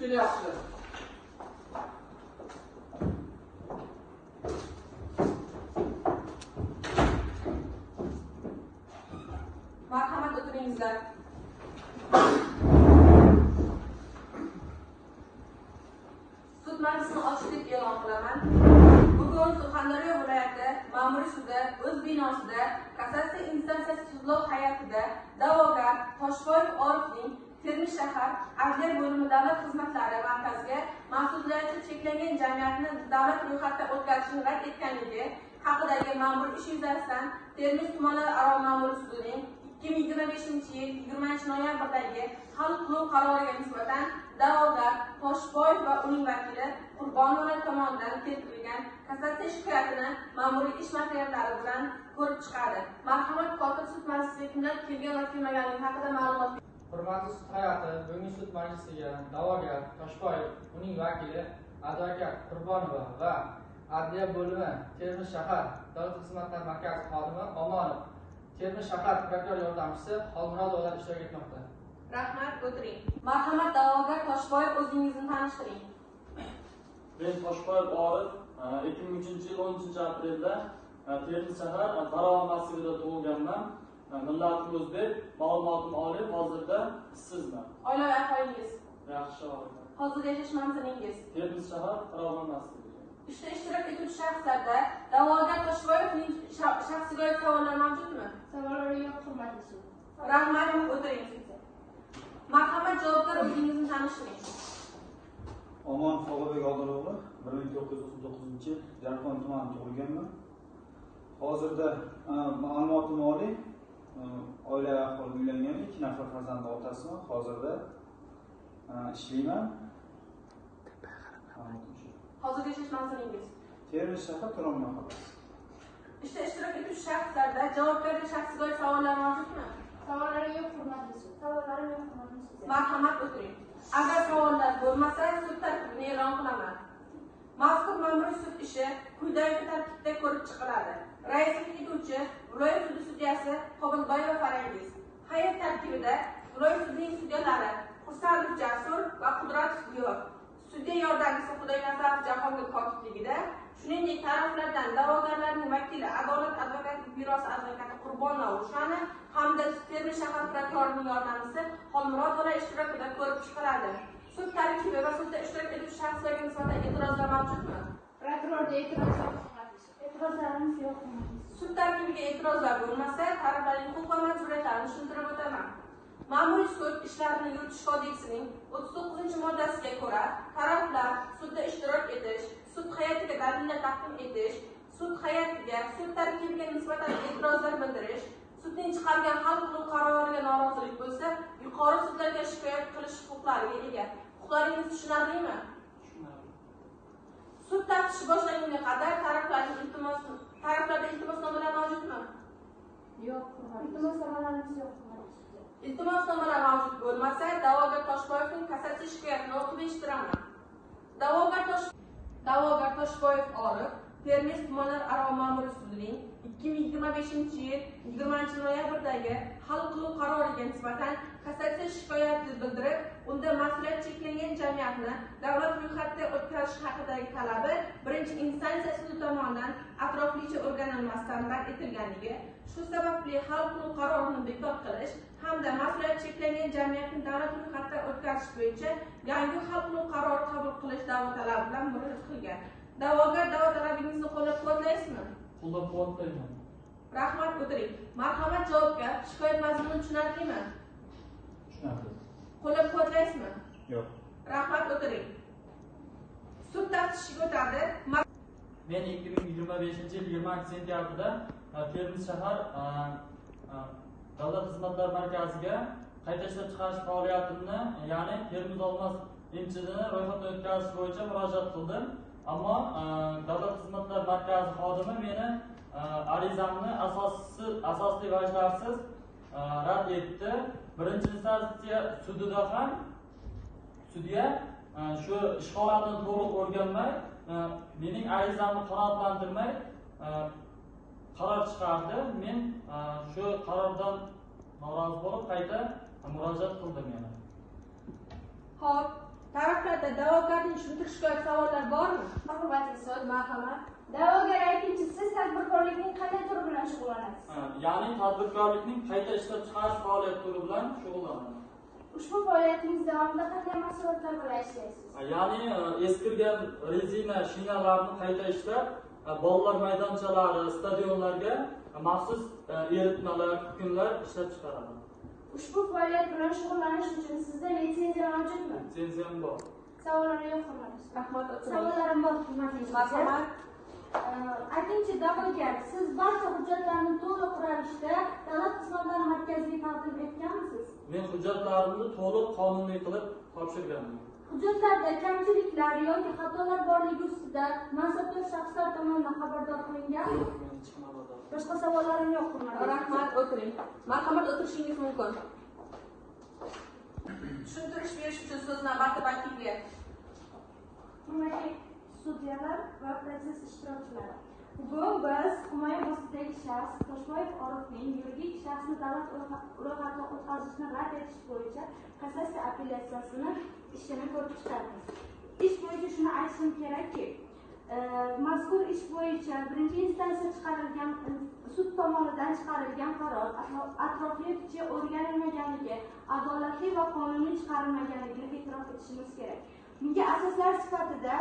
kelyapti. Marhamat, o'tiringizlar. Sud majlisini ochiq deb e'lon qilaman. Bugun Surxondaryo viloyati ma'muriy sudi o'z binosida kassatsiya instansiyasi sudlov hay'atida da'vogar Toshboyev Orifning Termiz shahar Adliya bo'limi davlat xizmatlari markaziga mas'uliyati cheklangan jamiyatni davlat ro'yxatdan o'tkazishni rad etganligi haqidagi ma'muriy ish yuzasidan Termiz tumanlararo ma'muriy sudining 2025-yil 20-noyabrdagi hal qiluv qaroriga nisbatan da'vogar Toshboyev va uning vakili Qurbonova tomonidan keltirilgan kassatsiya shikoyatini ma'muriy ish materiallari bilan ko'rib chiqadi. Marhamat, kotib sud majlisiga kimlar kelgan va kelmaganligi haqida ma'lumot. Hurmatli sud hay'ati, bugungi sud majlisiga da'vogar Toshboyev, uning vakili advokat Qurbonova va Adliya bo'limi Termiz shahar davlat xizmatlari markazi xodimi Omonov, Termiz shahar prokuror yordamchisi Xolmurodovlar ishtirok etmoqda. Rahmat, o'tiring. Marhamat, da'vogar Toshboyev, o'zingizni tanishtiring. Men Toshboyev Orif 2003-yil 10-aprelda Termiz shahar Farg'ona masjidida tug'ilganman. Millatim o'zbek, ma'lumotim oliy, hozirda ishsizman. Oila va ahvolingiz? Yaxshi ahvolda. Hozir yashash manzilingiz? Termiz shahar Farg'ona masjidida. Ishda ishtirok etuvchi shaxslarda da'vogar Toshboyevning shaxsiga oid savollar mavjudmi? Savollar yo'q, hurmatli sud. Rahmat, o'tiring. Marhamat, javobgar, o'zingizni tanishtiring. Omon Xolobek Odilog'li 1999-yil Jarqon tumanida tug'ilganman. Hozirda ma'lumotim oliy, oila ahvoli uylangan, 2 nafar farzand otasiman. Hozirda ishlayman. Hozir yashash manzilingiz? Termiz shahar Turon mahallasi. Ishda ishtirok etuvchi shaxslarda javobgarlik shaxsiga oid savollar mavjudmi? Savollar yo'q, hurmatli sud. Savollar yo'q, hurmatli sud. Marhamat, o'tiring. Agar savollar bo'lmasa, sud tarkibini e'lon qilaman. Mazkur ma'muriy sud ishi quyidagi tartibda ko'rib chiqiladi. Raislik etuvchi viloyat sudi sudyasi Qobilboyeva Farangiz. Hay'at tarkibida viloyat sudining sudyalari Husanov Jasur va Qudratov Diyor. Sudya yordamchisi Xudoynazarov Jahongir kotibligida, shuningdek taraflardan da'vogarlarning vakili Adolat advokatlik byurosi advokati Qurbonova Rushana hamda Termiz shahar prokurorining yordamchisi Xolmurodova ishtirokida ko'rib chiqiladi. Sud tarkibi va sudda ishtirok etuvchi shaxslarga nisbatan e'tirozlar mavjudmi? Prokurorda e'tiroz yo'q, hurmatli sud. E'tirozlarimiz yo'q, hurmatli sud. Sud tarkibiga e'tirozlar bo'lmasa, taraflarning huquq va majburiyatlarini tushuntirib o'taman. Ma'muriy sud ishlarini yuritish kodeksining 39-moddasiga ko'ra, taraflar sudda ishtirok etish, sud hay'atiga dalillar taqdim etish, sud hay'atiga, sud tarkibiga nisbatan e'tirozlar bildirish, sudning chiqargan hal qiluv qaroriga norozilik bo'lsa, yuqori sudlarga shikoyat qilish huquqlariga ega. Huquqlaringiz tushunarlimi? Tushunarli. Sud taftishi boshlangunga qadar taraflarda iltimosnomalar mavjudmi? Yo'q, hurmatli sud. Iltimosnomalarimiz yo'q, hurmatli sud. Iltimosnomalar mavjud bo'lmasa, da'vogar Toshboyevning kassatsiya shikoyatini o'qib eshitiraman. Da'vogar Toshboyev Orif Termiz tumanlararo ma'muriy sudining 2025-yil 20-noyabrdagi hal qiluv qaroriga nisbatan kassatsiya shikoyatni bildirib, unda mas'uliyat cheklangan jamiyatni davlat ro'yxatidan o'tkazish haqidagi talabi birinchi instansiya sudi tomonidan atroflicha o'rganilmasdan rad etilganligi, shu sababli hal qiluv qarorini bekor qilish hamda mas'uliyat cheklangan jamiyatni davlat ro'yxatidan o'tkazish bo'yicha yangi hal qiluv qarori qabul qilish da'vo talabi bilan murojaat qilgan. Da'vogar da'vo talabingizni qo'llab-quvvatlaysizmi? Qo'llab-quvvatlayman. Rahmat, o'tiring. Marhamat, javobgar, shikoyat mazmuni tushunarlimi? Tushunarli. Qo'llab-quvvatlaysizmi? Yo'q. Rahmat, o'tiring. Sud taftishiga o'tadi. Men 2025-yil 20-sentyabrda Termiz shahar davlat xizmatlari markaziga qayta ishlab chiqarish faoliyatimni, ya'ni Termiz olmos imchini ro'yxatdan o'tkazish bo'yicha murojaat qildim. Ammo davlat xizmatlari markazi xodimi meni arizamni asosli vajlarsiz rad etdi. Birinchi instansiya sudida ham sudya shu ish holatini to'liq o'rganmay, mening arizamni qanoatlantirmay qaror chiqardi. Men shu qarordan norozi bo'lib qayta murojaat qildim yana. Xo'p, taraflar holatda da'vogarning tushuntirishga oid savollar bormi? Hurmatli sud, Marhamat. da'vogar aytingchi, siz tadbirkorlikning qanday turi bilan shug'ullanasiz? Ya'ni tadbirkorlikning qayta ishlab chiqarish faoliyat turi bilan shug'ullanaman. Ushbu faoliyatingiz davomida qanday mahsulotlar bilan ishlaysiz? Ya'ni eskirgan rezina shinalarni qayta ishlab, bolalar maydonchalari, stadionlarga maxsus eritmalar, kukunlar ishlab chiqaraman. Ushbu faoliyat bilan shug'ullanish uchun sizda litsenziya mavjudmi? Litsenziyam bor. Savollar yo'q, hurmatli sud. Rahmat, o'tiring. Savollarim bor, hurmatli sud. Marhamat. Aytingchi, da'vogar, siz barcha hujjatlarni to'liq ravishda davlat xizmatlari markaziga taqdim etganmisiz? Men hujjatlarimni to'liq qonuniy qilib topshirganman. Hujjatlarda kamchiliklar yoki xatolar borligi ustida mansabdor shaxslar tomonidan xabardor qilinganmi? Men hech kim xabardor. Boshqa savollarim yo'q, hurmatli sud. Rahmat, o'tiring. Marhamat, o'tirishingiz mumkin. Tushuntirish berish uchun so'z navbati vakilga. Hurmatli sudyalar va protsess ishtirokchilari, bugun biz himoya ostidagi shaxs Toshboyev Orifning yuridik shaxsni davlat ro'yxatidan o'tkazishni rad etish bo'yicha kassatsiya apellyatsiyasini ishini ko'rib chiqamiz. Ish bo'yicha shuni aytishim kerakki, mazkur ish bo'yicha birinchi instansiya chiqarilgan sud tomonidan chiqarilgan qaror atroflicha o'rganilmaganligi, adolatli va qonuniy chiqarilmaganligini e'tirof etishimiz kerak. Bunga asoslar sifatida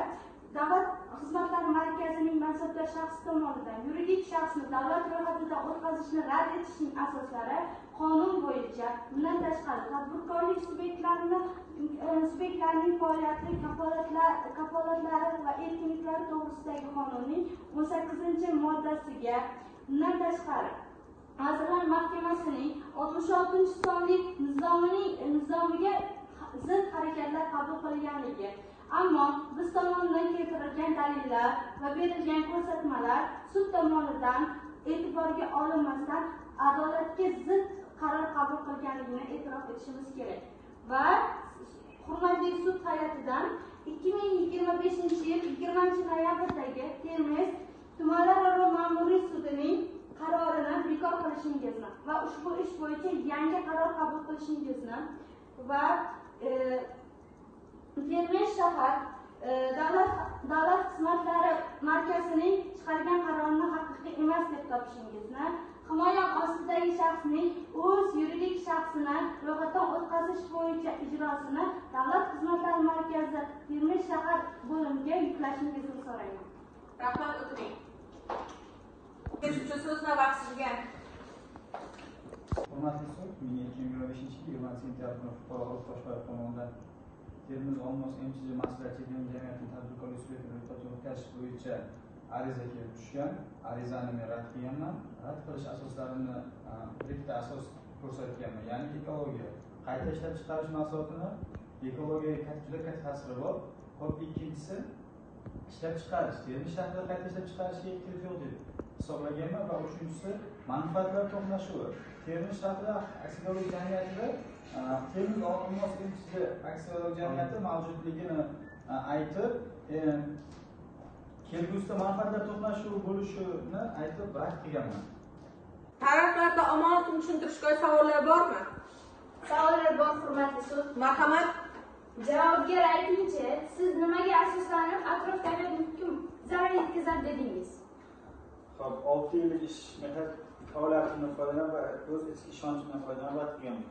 Davlat xizmatlari markazining mansabdor shaxsi tomonidan yuridik shaxsni davlat ro'yxatidan o'tkazishni rad etishning asoslari qonun bo'yicha, bundan tashqari tadbirkorlik subyektlarining faoliyati kafolatlari va erkinliklari to'g'risidagi qonunning 18-moddasiga, bundan tashqari Vazirlar Mahkamasining 66-sonli nizomiga zid harakatlar qabul qilganligi, ammo biz tomonidan keltirilgan dalillar va berilgan ko'rsatmalar sud tomonidan e'tiborga olinmasdan adolatga zid qaror qabul qilganligini e'tirof etishimiz kerak. Va hurmatli sud hay'atidan 2025-yil 20-noyabrdagi Termiz tumanlararo ma'muriy sudining qarorini bekor qilishingizni va ushbu ish bo'yicha yangi qaror qabul qilishingizni va Termiz shahar davlat xizmatlari markazining chiqargan qarorini haqiqiy emas deb topishingizni, himoya ostidagi shaxsning o'z yuridik shaxsini ro'yxatdan o'tkazish bo'yicha ijrosini davlat xizmatlari markazi Termiz shahar bo'limiga yuklashingizni so'rayman. Rahmat, o'tiring. Berish uchun so'z navbati sizga. Hurmatli sud, menga 2025-yil 20-sentyabr kuni fuqaro Toshboyev tomonidan Termiz Olmos MCJ mas'uliyat cheklangan jamiyatning tadbirkorlik subyektini ro'yxatdan o'tkazish bo'yicha ariza kelib tushgan. Arizani men rad qilganman. Rad qilish asoslarini bitta asos ko'rsatganman, ya'ni ekologiya. Qayta ishlab chiqarish mahsulotini ekologiyaga juda katta ta'siri bor. Xo'p, ikkinchisi ishlab chiqarish. Termiz shahrida qayta ishlab chiqarishga ehtiyoj yo'q deb hisoblaganman va uchinchisi manfaatlar to'qnashuvi. Termiz shahri aksiyadorlik jamiyatida Termiz Olmos MCJ aksiyadorlik jamiyati mavjudligini aytib, kelgusida manfaatlar to'qnashuvi bo'lishini aytib rad qilganman. Taraflarda omonatni tushuntirishga oid savollar bormi? Savollar bor, hurmatli sud. Marhamat. Javobgar aytingchi, siz nimaga asoslanib atrofdagi hukm zarar yetkazadi dedingiz? Xo'p, 6 yillik ish mehnat faoliyatimdan foydalanib va o'z ichki ishonchimdan foydalanib rad qilganman.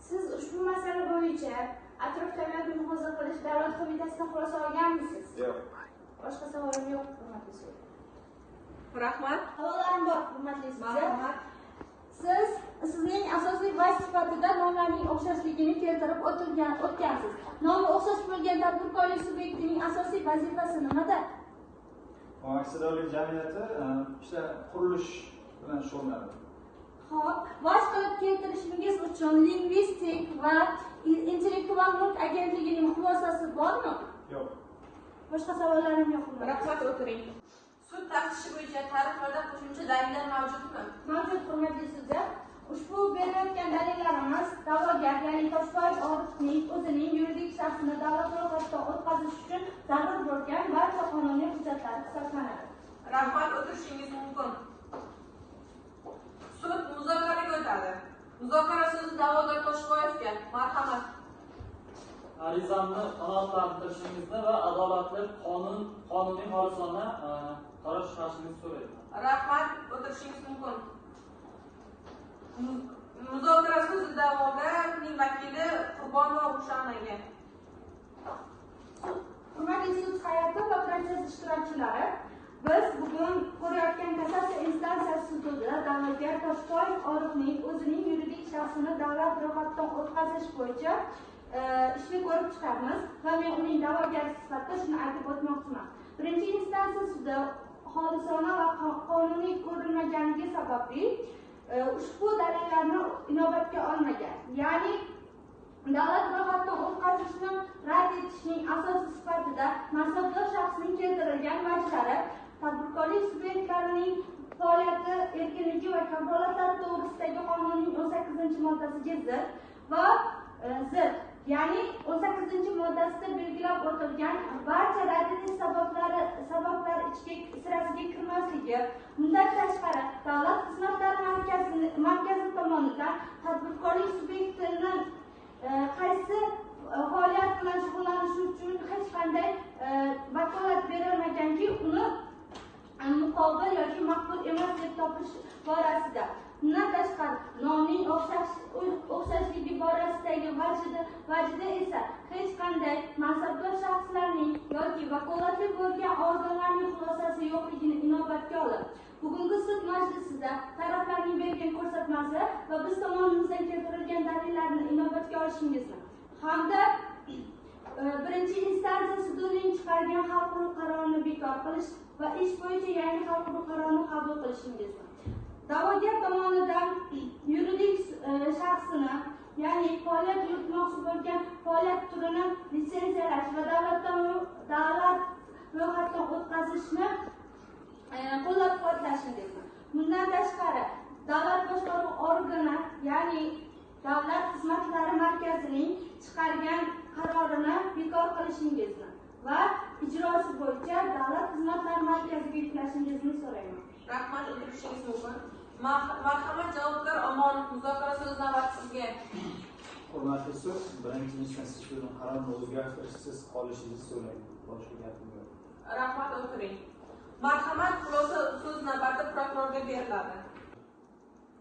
Siz ushbu masala bo'yicha atrofdagi muhofaza qilish davlat qo'mitasidan xulosa olganmisiz? Yo'q. Boshqa savolim yo'q, hurmatli sud. Rahmat. Savollarim bor, hurmatli sud. Marhamat. Sizning asosiy vazif sifatida nomlarning o'xshashligini keltirib o'tgansiz. Nomi o'xshash bo'lgan tadbirkorlik subyektining asosiy vazifasi nimada? Aksiyadorlik jamiyati ishlar qurilish bilan shug'ullanadi. Xo'p, vaz qilib keltirishingiz uchun lingvistik va intellektual mulk agentligining xulosasi bormi? Yo'q. Boshqa savollarim yo'q. Rahmat, o'tiring. Sud taftishi bo'yicha tarixlarda qo'shimcha dalillar mavjudmi? Mavjud, hurmatli sudya. Ushbu berilgan dalillarimiz da'vogar, ya'ni Toshboyev Orifning o'zining yuridik shaxsini davlat ro'yxatidan o'tkazish uchun zarur bo'lgan barcha qonuniy hujjatlar hisoblanadi. Rahmat, o'tirishingiz mumkin. Sud muzokaraga o'tadi. Muzokara so'zi da'vogar Toshboyevga. Marhamat. arizamni qanoatlantirishingizni va adolatli qonuniy xolisona qaror chiqarishingizni so'rayman. Rahmat, o'tirishingiz mumkin. Muzokara so'zi davomida uning vakili Qurbonova Rushamnaga. Hurmatli sud hay'ati va protsess ishtirokchilari, biz bugun ko'rayotgan kassatsiya instansiyasi sudida da'vogar Toshboyev Orifning o'zining yuridik shaxsini davlat ro'yxatidan o'tkazish bo'yicha ishni ko'rib chiqamiz va men uning da'vogari sifatida shuni aytib o'tmoqchiman. Birinchi instansiya sudi xolisona va qonuniy ko'rilmaganligi sababli ushbu dalillarni inobatga olmagan. Ya'ni davlat ro'yxatidan o'tkazishni rad etishning asosi sifatida mansabdor shaxsning keltirilgan vajhlari tadbirkorlik subyektlarining faoliyati erkinligi va kafolatlari to'g'risidagi qonunning 18-moddasiga zid va zid, ya'ni 18-moddasida belgilab o'tilgan barcha rad etish sabablari sirasiga kirmasligi, bundan tashqari davlat xizmatlari markazi tomonidan tadbirkorlik subyektini qaysi faoliyat bilan shug'ullanishi uchun hech qanday vakolat berilmaganki, uni muqobil yoki maqbul emas deb topish borasida. Bundan tashqari nomning o'xshashligi borasidagi vajida esa hech qanday mansabdor shaxslarning yoki vakolatli bo'lgan organlarning xulosasi yo'qligini inobatga olib, bugungi sud majlisida taraflarning bergan ko'rsatmasi va biz tomonimizdan keltirilgan dalillarni inobatga olishingizni hamda birinchi instansiya sudining chiqargan hal quruq qarorini bekor qilish va ish bo'yicha yangi hal quruq qarorni qabul qilishingizni, da'vogar tomonidan yuridik shaxsini, ya'ni faoliyat yuritmoqchi bo'lgan faoliyat turini litsenziyalash va davlat ro'yxatidan o'tkazishni qo'llab-quvvatlashingizni. Bundan tashqari davlat boshqaruv organi, ya'ni davlat xizmatlari markazining chiqargan qarorini bekor qilishingizni va ijrosi bo'yicha davlat xizmatlari markaziga yuklashingizni so'rayman. Rahmat, o'tirishingiz mumkin. Marhamat, javobgar Omonov, muzokara so'zi navbati sizga. Hurmatli sud, birinchi instansiya sudining qarorini o'zgartirishsiz qolishingizni so'rayman. Boshqa gapim yo'q. Rahmat, o'tiring. Marhamat, xulosa so'z navbati prokurorga beriladi.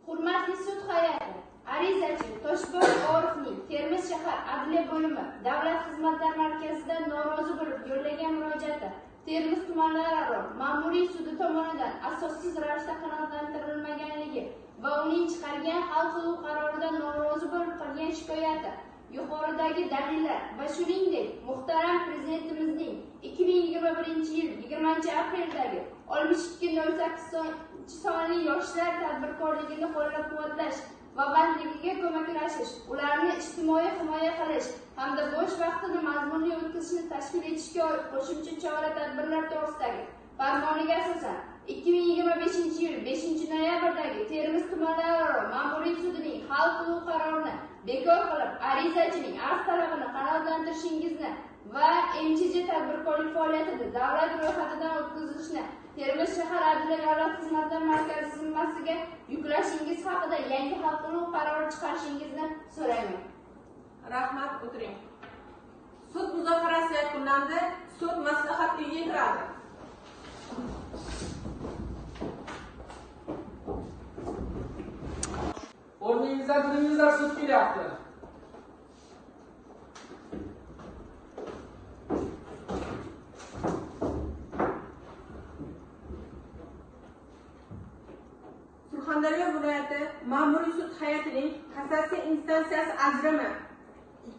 Hurmatli sud hay'ati, arizachi Toshboyev Orifning Termiz shahar adliya bo'limi davlat xizmatlari markazidan norozi bo'lib yo'llagan murojaati Termiz tumanlararo ma'muriy sudi tomonidan asossiz ravishda qanoatlantirilmaganligi va uning chiqargan hal qiluv qaroridan norozi bo'lib qilgan shikoyati yuqoridagi dalillar va shuningdek muhtaram prezidentimizning 2021-yil 20-apreldagi 6208 sonli yoshlar tadbirkorligini qo'llab-quvvatlash va bandligiga ko'maklashish, ularni ijtimoiy himoya qilish hamda bo'sh vaqtini mazmunli o'tkazishni tashkil etishga oid qo'shimcha chora-tadbirlar to'g'risidagi farmoniga asosan 2025-yil 5-noyabrdagi Termiz tumanlararo ma'muriy sudining hal qiluv qarorini bekor qilib, arizachining arz talabini qanoatlantirishingizni va MCJ tadbirkorlik faoliyatida davlat ro'yxatidan o'tkazilishni Termiz shahar adliya davlat xizmatlari markazi zimmasiga yuklashingiz haqida yangi hal qiluv qarori chiqarishingizni so'rayman. Rahmat, o'tiring. Sud muzokarasi yakunlandi. Sud maslahat uyiga kiradi. O'rningizdan turingizlar, sud kelyapti. Surxondaryo viloyati ma'muriy sud hay'atining kassatsiya instansiyasi ajrimi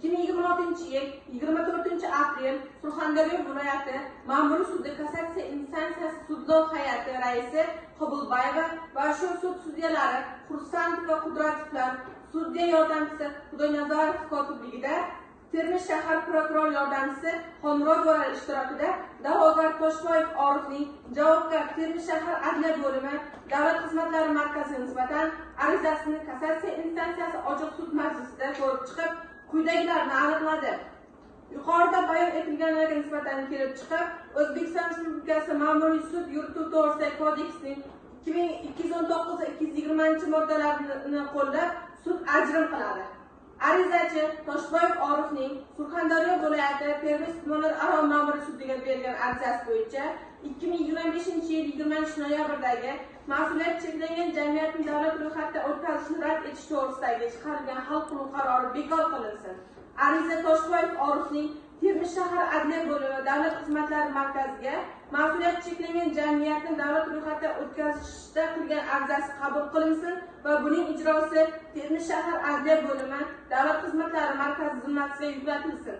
2026-yil 24-aprel Surxondaryo viloyati ma'muriy sudi kassatsiya instansiyasi sudlov hay'ati raisi Qobulbayeva va shu sud sudyalari Xursandov va Qudratovlar, sudya yordamchisi Xudoynazarov kotibligida, Termiz shahar prokuror yordamchisi Xonmurodova ishtirokida da'vogar Toshboyev Orifning javobgar Termiz shahar adliya bo'limi davlat xizmatlari markaziga nisbatan arizasini kassatsiya instansiyasi ochiq sud majlisida ko'rib chiqib, quyidagilarni aniqladi. Yuqorida bayon etilganlarga nisbatan kelib chiqib, O'zbekiston Respublikasi Ma'muriy sud yurituv to'g'risidagi kodeksining 2219-220 moddalarini qo'llab sud ajrim qiladi. Arizachi Toshboyev Orifning Surxondaryo viloyati Termiz tumanlararo ma'muriy sudiga bergan arizasi bo'yicha 2025-yil 20-noyabrdagi mas'uliyat cheklangan jamiyatni davlat ro'yxatidan o'tkazishni rad etish to'g'risidagi chiqarilgan hal qiluv qarori bekor qilinsin. Ariza Toshboyev Orifning Termiz shahar adliya bo'limi davlat xizmatlari markaziga mas'uliyat cheklangan jamiyatni davlat ro'yxatidan o'tkazishda qilgan arizasi qabul qilinsin va buning ijrosi Termiz shahar adliya bo'limi davlat xizmatlari markazi zimmasiga yuklatilsin.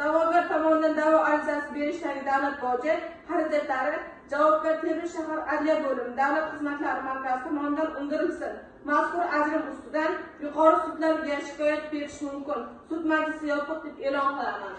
Da'vogar tomonidan da'vo arizasi berishdagi davlat boji xarajatlari javobgar Termiz shahar adliya bo'limi davlat xizmatlari markazi tomonidan undirilsin. Mazkur ajrim ustidan yuqori sudlarga shikoyat berish mumkin. Sud majlisi yopiq deb e'lon qilaman.